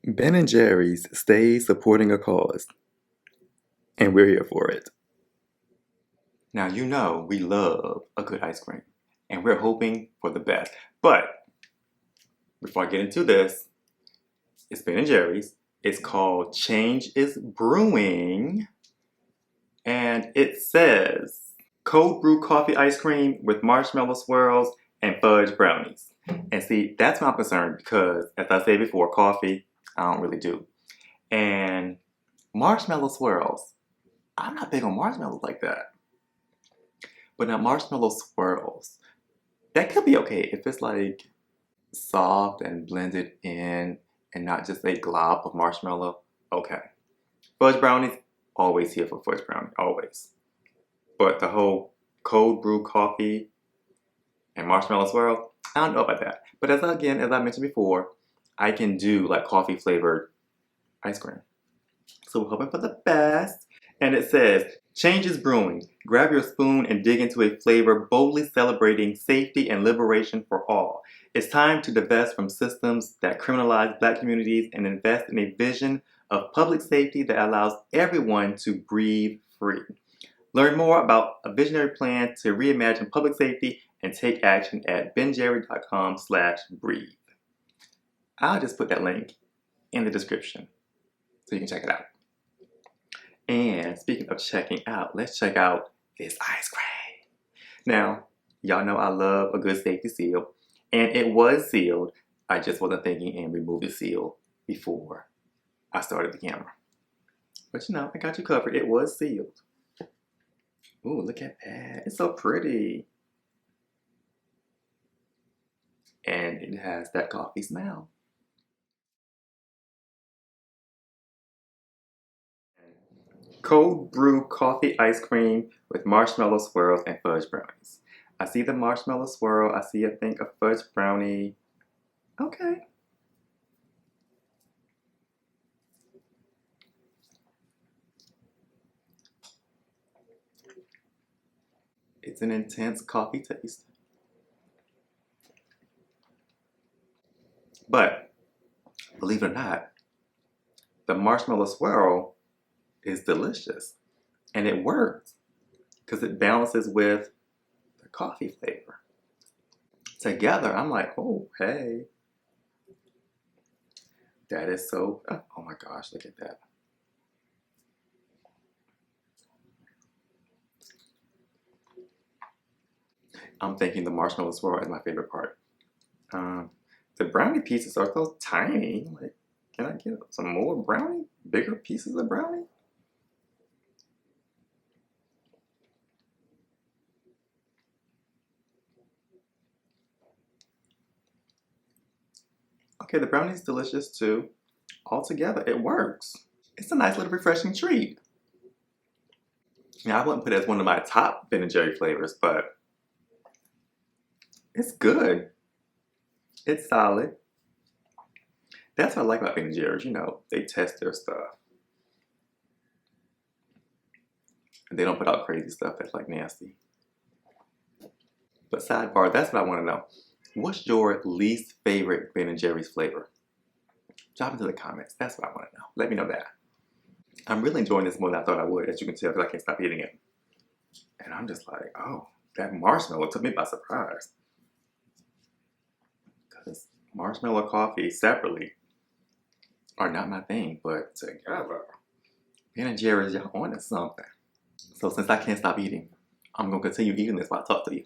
Ben & Jerry's stays supporting a cause, and we're here for it. Now, you know we love a good ice cream, and we're hoping for the best. But before I get into this, it's Ben & Jerry's. It's called Change is Brewing, and it says cold brew coffee ice cream with marshmallow swirls and fudge brownies. And see, that's my concern because, as I said before, coffee, I don't really do. And marshmallow swirls, I'm not big on marshmallows like that. But now marshmallow swirls, that could be okay if it's like soft and blended in and not just a glob of marshmallow. Okay. Fudge brownies, always here for fudge brownie, always. But the whole cold brew coffee and marshmallow swirl, I don't know about that. But as I mentioned before, I can do like coffee flavored ice cream. So we're hoping for the best. And it says, change is brewing. Grab your spoon and dig into a flavor boldly celebrating safety and liberation for all. It's time to divest from systems that criminalize Black communities and invest in a vision of public safety that allows everyone to breathe free. Learn more about a visionary plan to reimagine public safety and take action at benjerry.com/breathe. I'll just put that link in the description so you can check it out. And speaking of checking out, let's check out this ice cream. Now, y'all know I love a good safety seal, and it was sealed. I just wasn't thinking and removed the seal before I started the camera. But you know, I got you covered. It was sealed. Ooh, look at that. It's so pretty. And it has that coffee smell. Cold brew coffee ice cream with marshmallow swirls and fudge brownies. I see the marshmallow swirl. I see, I think, a fudge brownie. Okay. It's an intense coffee taste. But, believe it or not, the marshmallow swirl is delicious. And it works because it balances with the coffee flavor. Together, I'm like, oh, hey. That is so, oh my gosh, look at that. I'm thinking the marshmallow swirl is my favorite part. The brownie pieces are so tiny. Like, can I get some more brownie? Bigger pieces of brownie? Okay, the brownie's delicious too. Altogether, it works. It's a nice little refreshing treat. Now, I wouldn't put it as one of my top Ben & Jerry flavors, but it's good. It's solid. That's what I like about Ben & Jerry's. You know, they test their stuff. And they don't put out crazy stuff that's like nasty. But sidebar, that's what I want to know. What's your least favorite Ben & Jerry's flavor? Drop into the comments. That's what I want to know. Let me know that. I'm really enjoying this more than I thought I would, as you can tell, because I can't stop eating it. And I'm just like, oh, that marshmallow took me by surprise. Because marshmallow coffee separately are not my thing, but together, Ben & Jerry's, y'all on to something. So since I can't stop eating, I'm going to continue eating this while I talk to you.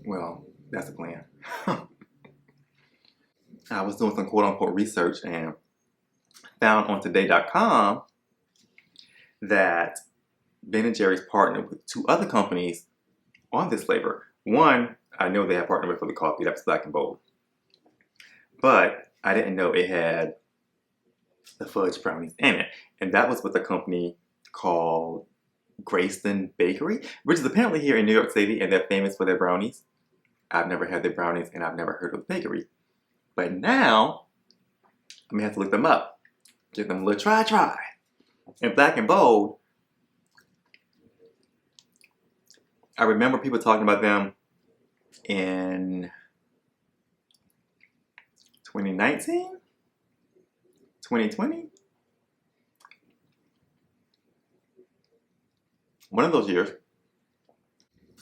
Well, that's the plan. I was doing some quote-unquote research and found on today.com that Ben & Jerry's partnered with two other companies on this flavor. One, I know they have partnered with for the coffee, that's Black and Bold. But I didn't know it had the fudge brownies in it. And that was with a company called Greyston Bakery, which is apparently here in New York City, and they're famous for their brownies. I've never had their brownies, and I've never heard of the bakery. But now, I'm gonna have to look them up. Give them a little try. And Black and Bold, I remember people talking about them in 2019? 2020? One of those years.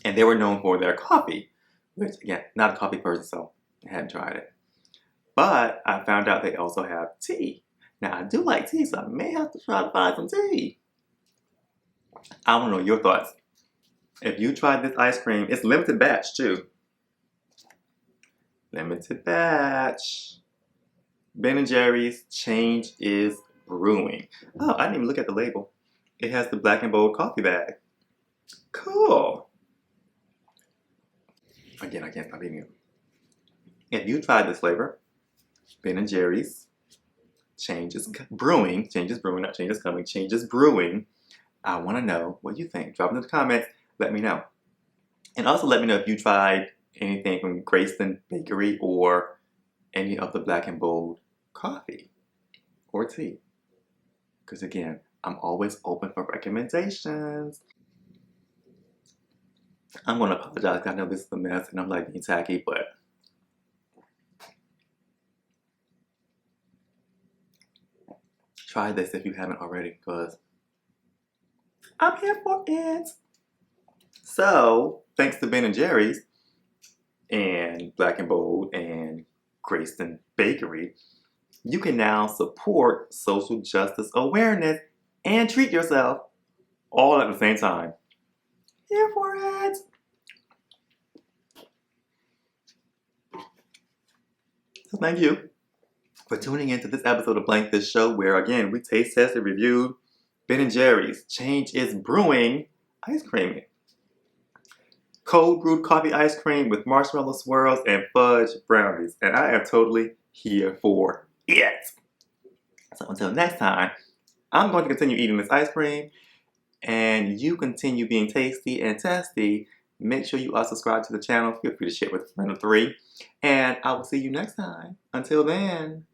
And they were known for their coffee, which again, not a coffee person, so I hadn't tried it. But I found out they also have tea. Now I do like tea, so I may have to try to find some tea. I want to know your thoughts. If you tried this ice cream, it's limited batch too. Limited batch. Ben & Jerry's Change is Brewing. Oh, I didn't even look at the label. It has the black and bold coffee bag. Cool. Again, I can't stop eating it. If you tried this flavor, Ben & Jerry's Change is Brewing, Change is Brewing, not Change is Coming, Change is Brewing, I want to know what you think. Drop it in the comments, let me know. And also let me know if you tried anything from Greyston Bakery or any of the black and bold coffee or tea. Because again, I'm always open for recommendations. I'm going to apologize because I know this is a mess and I'm like being tacky, but try this if you haven't already because I'm here for it. So, thanks to Ben & Jerry's and Black and Bold and Greyston Bakery, you can now support social justice awareness and treat yourself all at the same time. Here for it. So thank you for tuning into this episode of Blank This Show where again we taste tested, reviewed Ben & Jerry's Change is Brewing ice cream. Cold brewed coffee ice cream with marshmallow swirls and fudge brownies. And I am totally here for it. So until next time, I'm going to continue eating this ice cream and you continue being tasty and testy. Make sure you are subscribed to the channel. Feel free to share with a friend of 3. And I will see you next time. Until then.